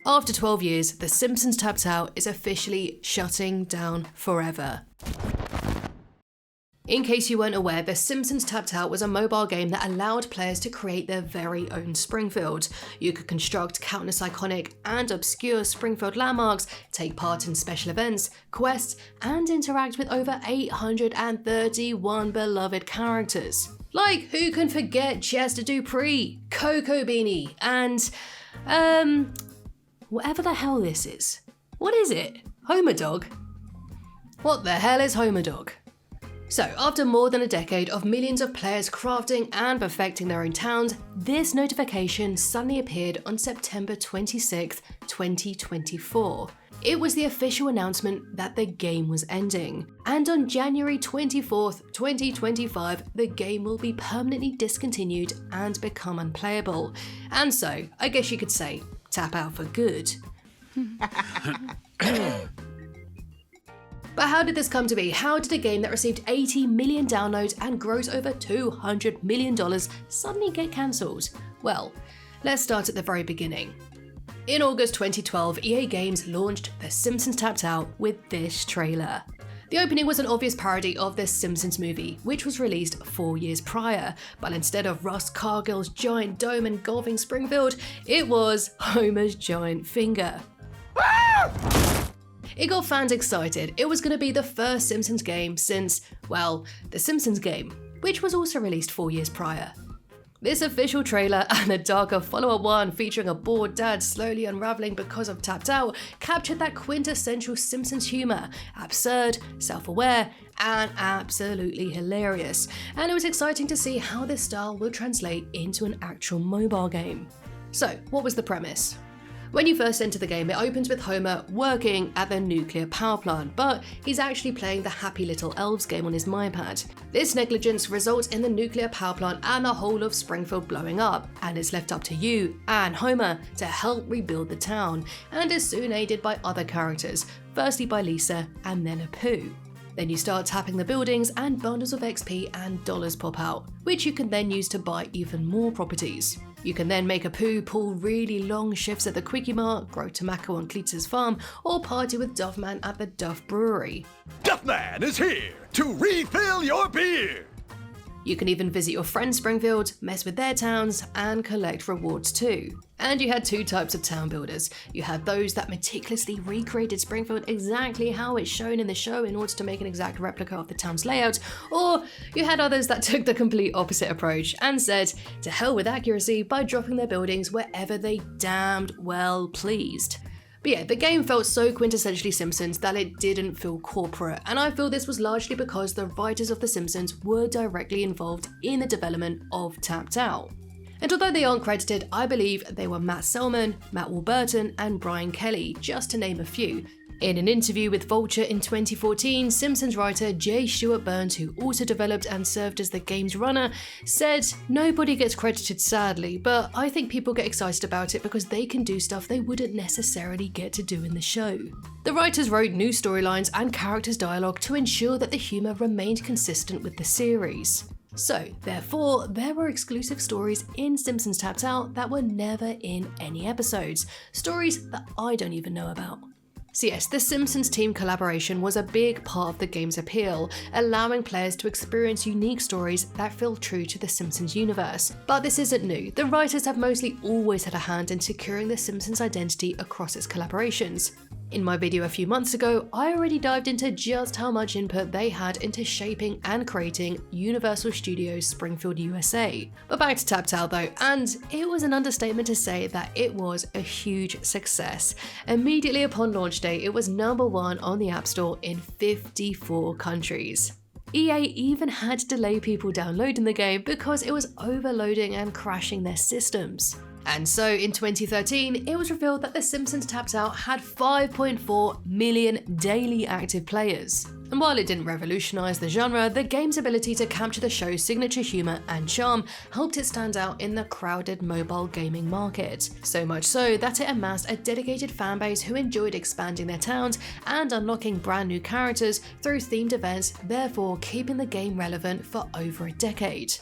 After 12 years, The Simpsons Tapped Out is officially shutting down forever. In case you weren't aware, The Simpsons Tapped Out was a mobile game that allowed players to create their very own Springfield. You could construct countless iconic and obscure Springfield landmarks, take part in special events, quests, and interact with over 831 beloved characters. Like, who can forget Chester Dupree, Coco Beanie, and, whatever the hell this is. What is it? Homer Dog? What the hell is Homer Dog? So, after more than a decade of millions of players crafting and perfecting their own towns, this notification suddenly appeared on September 26, 2024. It was the official announcement that the game was ending. And on January 24th, 2025, the game will be permanently discontinued and become unplayable. And so, I guess you could say, tap out for good. But how did this come to be? How did a game that received 80 million downloads and gross over $200 million suddenly get cancelled? Well, let's start at the very beginning. In August 2012, EA Games launched The Simpsons Tapped Out with this trailer. The opening was an obvious parody of the Simpsons movie, which was released 4 years prior, but instead of Russ Cargill's giant dome engulfing Springfield, it was Homer's giant finger. It got fans excited. It was going to be the first Simpsons game since, well, the Simpsons game, which was also released 4 years prior. This official trailer and the darker follow-up one featuring a bored dad slowly unraveling because of Tapped Out captured that quintessential Simpsons humour, absurd, self-aware, and absolutely hilarious. And it was exciting to see how this style will translate into an actual mobile game. So, what was the premise? When you first enter the game, it opens with Homer working at the nuclear power plant, but he's actually playing the Happy Little Elves game on his MyPad. This negligence results in the nuclear power plant and the whole of Springfield blowing up, and it's left up to you and Homer to help rebuild the town, and is soon aided by other characters, firstly by Lisa and then Apu. Then you start tapping the buildings and bundles of XP and dollars pop out, which you can then use to buy even more properties. You can then make Apu pull really long shifts at the Quickie Mart, grow tobacco on Cleetus' farm, or party with Duffman at the Duff Brewery. Duffman is here to refill your beer! You can even visit your friends Springfield, mess with their towns, and collect rewards too. And you had two types of town builders. You had those that meticulously recreated Springfield exactly how it's shown in the show in order to make an exact replica of the town's layout, or you had others that took the complete opposite approach and said, to hell with accuracy by dropping their buildings wherever they damned well pleased. But yeah, the game felt so quintessentially Simpsons that it didn't feel corporate, and I feel this was largely because the writers of The Simpsons were directly involved in the development of Tapped Out. And although they aren't credited, I believe they were Matt Selman, Matt Warburton, and Brian Kelly, just to name a few. In an interview with Vulture in 2014, Simpsons writer J. Stewart Burns, who also developed and served as the game's runner, said, "Nobody gets credited sadly, but I think people get excited about it because they can do stuff they wouldn't necessarily get to do in the show." The writers wrote new storylines and characters' dialogue to ensure that the humour remained consistent with the series. So, therefore, there were exclusive stories in Simpsons Tapped Out that were never in any episodes, stories that I don't even know about. So yes, the Simpsons team collaboration was a big part of the game's appeal, allowing players to experience unique stories that feel true to the Simpsons universe. But this isn't new. The writers have mostly always had a hand in securing the Simpsons identity across its collaborations. In my video a few months ago, I already dived into just how much input they had into shaping and creating Universal Studios Springfield, USA. But back to Tapped Out though, and it was an understatement to say that it was a huge success. Immediately upon launch day, it was #1 on the App Store in 54 countries. EA even had to delay people downloading the game because it was overloading and crashing their systems. And so in 2013, it was revealed that The Simpsons Tapped Out had 5.4 million daily active players. And while it didn't revolutionise the genre, the game's ability to capture the show's signature humour and charm helped it stand out in the crowded mobile gaming market. So much so that it amassed a dedicated fanbase who enjoyed expanding their towns and unlocking brand new characters through themed events, therefore keeping the game relevant for over a decade.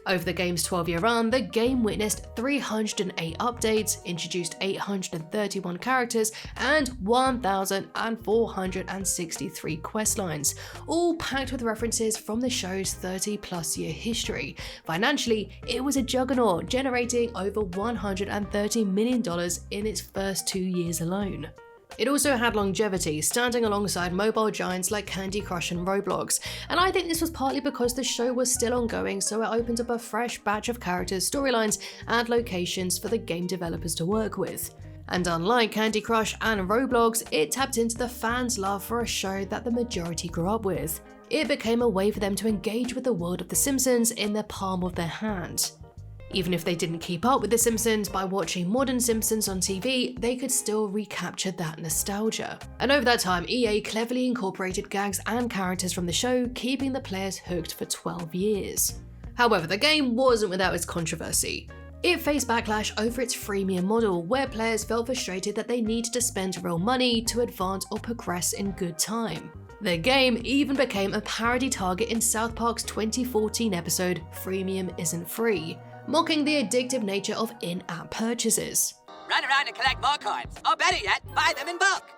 Over the game's 12-year run, the game witnessed 308 updates, introduced 831 characters, and 1,463 questlines, all packed with references from the show's 30-plus year history. Financially, it was a juggernaut, generating over $130 million in its first 2 years alone. It also had longevity, standing alongside mobile giants like Candy Crush and Roblox, and I think this was partly because the show was still ongoing, so it opened up a fresh batch of characters, storylines, and locations for the game developers to work with. And unlike Candy Crush and Roblox, it tapped into the fans' love for a show that the majority grew up with. It became a way for them to engage with the world of The Simpsons in the palm of their hand. Even if they didn't keep up with The Simpsons by watching modern Simpsons on TV, they could still recapture that nostalgia. And over that time, EA cleverly incorporated gags and characters from the show, keeping the players hooked for 12 years. However, the game wasn't without its controversy. It faced backlash over its freemium model, where players felt frustrated that they needed to spend real money to advance or progress in good time. The game even became a parody target in South Park's 2014 episode, Freemium Isn't Free, mocking the addictive nature of in-app purchases. Run around and collect more coins, or better yet, buy them in bulk.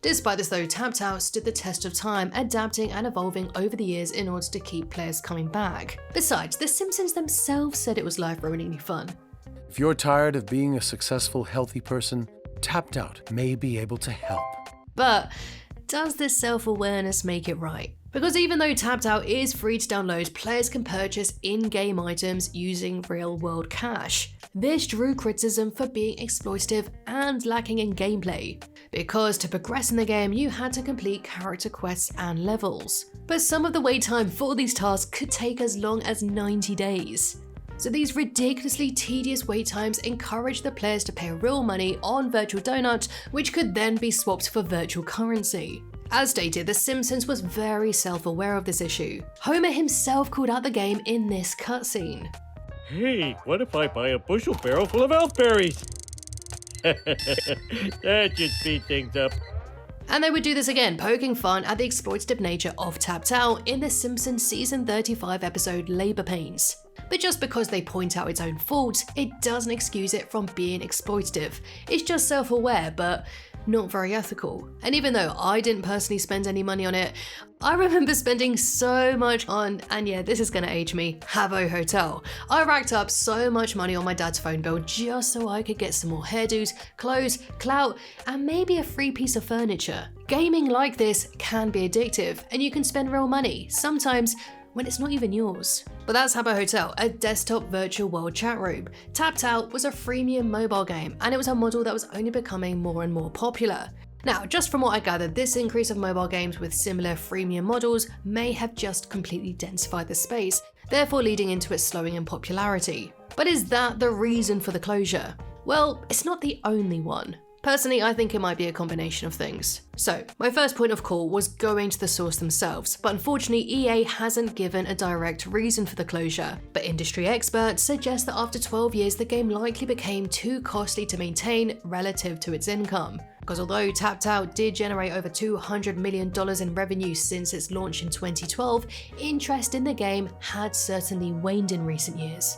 Despite this though, Tapped Out stood the test of time, adapting and evolving over the years in order to keep players coming back. Besides, The Simpsons themselves said it was life-ruiningly fun. If you're tired of being a successful, healthy person, Tapped Out may be able to help. But does this self-awareness make it right? Because even though Tapped Out is free to download, players can purchase in-game items using real-world cash. This drew criticism for being exploitative and lacking in gameplay, because to progress in the game you had to complete character quests and levels. But some of the wait time for these tasks could take as long as 90 days. So these ridiculously tedious wait times encouraged the players to pay real money on virtual donuts, which could then be swapped for virtual currency. As stated, The Simpsons was very self-aware of this issue. Homer himself called out the game in this cutscene. Hey, what if I buy a bushel barrel full of elfberries? That should speed things up. And they would do this again, poking fun at the exploitative nature of Tapped Out in The Simpsons Season 35 episode Labor Pains. But just because they point out its own faults, it doesn't excuse it from being exploitative. It's just self-aware, but not very ethical. And even though I didn't personally spend any money on it, I remember spending so much on, and yeah, this is gonna age me, Habbo Hotel. I racked up so much money on my dad's phone bill just so I could get some more hairdos, clothes, clout, and maybe a free piece of furniture. Gaming like this can be addictive, and you can spend real money, sometimes when it's not even yours. But that's Habbo Hotel, a desktop virtual world chat room. Tapped Out was a freemium mobile game, and it was a model that was only becoming more and more popular. Now, just from what I gathered, this increase of mobile games with similar freemium models may have just completely densified the space, therefore leading into its slowing in popularity. But is that the reason for the closure? Well, it's not the only one. Personally, I think it might be a combination of things. So, my first point of call was going to the source themselves, but unfortunately EA hasn't given a direct reason for the closure. But industry experts suggest that after 12 years the game likely became too costly to maintain relative to its income. Because although Tapped Out did generate over $200 million in revenue since its launch in 2012, interest in the game had certainly waned in recent years.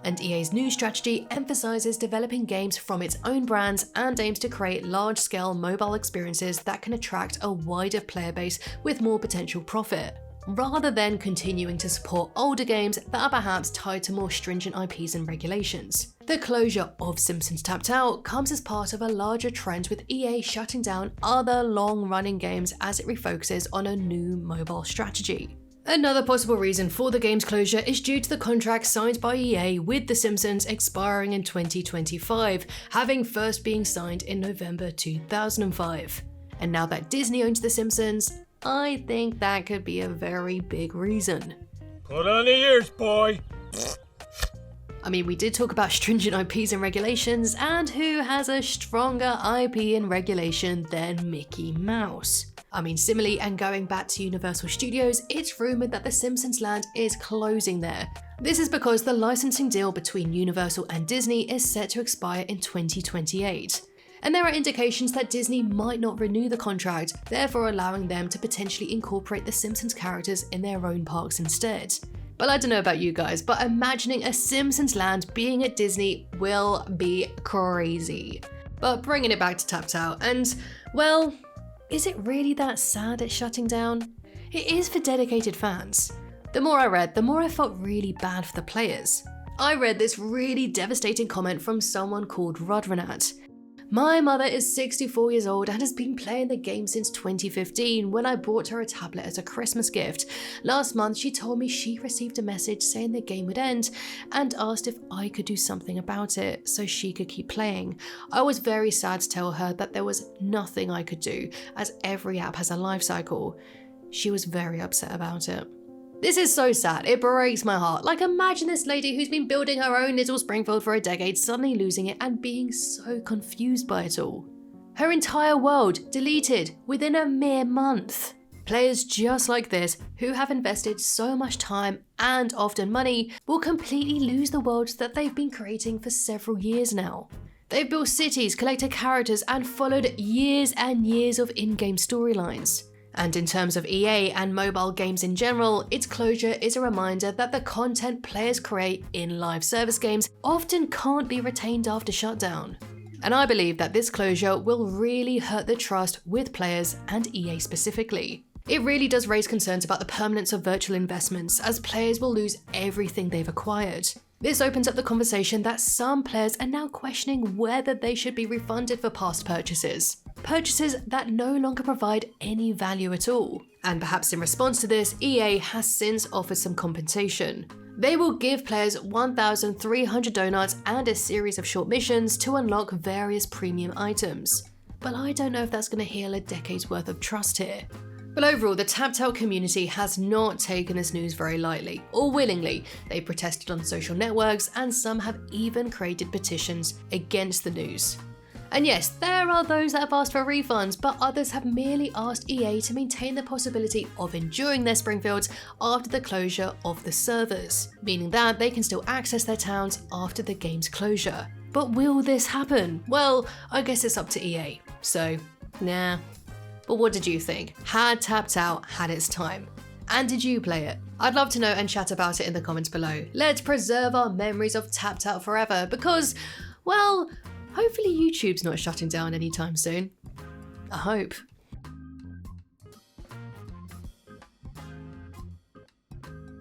And EA's new strategy emphasizes developing games from its own brands and aims to create large-scale mobile experiences that can attract a wider player base with more potential profit, rather than continuing to support older games that are perhaps tied to more stringent IPs and regulations. The closure of Simpsons Tapped Out comes as part of a larger trend with EA shutting down other long-running games as it refocuses on a new mobile strategy. Another possible reason for the game's closure is due to the contract signed by EA with The Simpsons expiring in 2025, having first been signed in November 2005. And now that Disney owns The Simpsons, I think that could be a very big reason. Put on the ears, boy. I mean, we did talk about stringent IPs and regulations, and who has a stronger IP and regulation than Mickey Mouse? I mean, similarly, and going back to Universal Studios, it's rumoured that the Simpsons land is closing there. This is because the licensing deal between Universal and Disney is set to expire in 2028. And there are indications that Disney might not renew the contract, therefore allowing them to potentially incorporate the Simpsons characters in their own parks instead. Well, I don't know about you guys, but imagining a Simpsons land being at Disney will be crazy. But bringing it back to Tapped Out, and well, is it really that sad it's shutting down? It is for dedicated fans. The more I read, the more I felt really bad for the players. I read this really devastating comment from someone called Rodrenat. My mother is 64 years old and has been playing the game since 2015 when I bought her a tablet as a Christmas gift. Last month, she told me she received a message saying the game would end and asked if I could do something about it so she could keep playing. I was very sad to tell her that there was nothing I could do as every app has a life cycle. She was very upset about it. This is so sad, it breaks my heart. Like, imagine this lady who's been building her own little Springfield for a decade suddenly losing it and being so confused by it all. Her entire world deleted within a mere month. Players just like this, who have invested so much time and often money, will completely lose the worlds that they've been creating for several years now. They've built cities, collected characters, and followed years and years of in-game storylines. And in terms of EA and mobile games in general, its closure is a reminder that the content players create in live service games often can't be retained after shutdown. And I believe that this closure will really hurt the trust with players and EA specifically. It really does raise concerns about the permanence of virtual investments, as players will lose everything they've acquired. This opens up the conversation that some players are now questioning whether they should be refunded for past purchases. Purchases that no longer provide any value at all. And perhaps in response to this, EA has since offered some compensation. They will give players 1,300 donuts and a series of short missions to unlock various premium items. But I don't know if that's going to heal a decade's worth of trust here. But overall, the Tapped Out community has not taken this news very lightly, or willingly. They protested on social networks, and some have even created petitions against the news. And yes, there are those that have asked for refunds, but others have merely asked EA to maintain the possibility of enjoying their Springfields after the closure of the servers, meaning that they can still access their towns after the game's closure. But will this happen? Well, I guess it's up to EA, so nah. But what did you think? Had Tapped Out had its time? And did you play it? I'd love to know and chat about it in the comments below. Let's preserve our memories of Tapped Out forever because, well, hopefully YouTube's not shutting down anytime soon. I hope.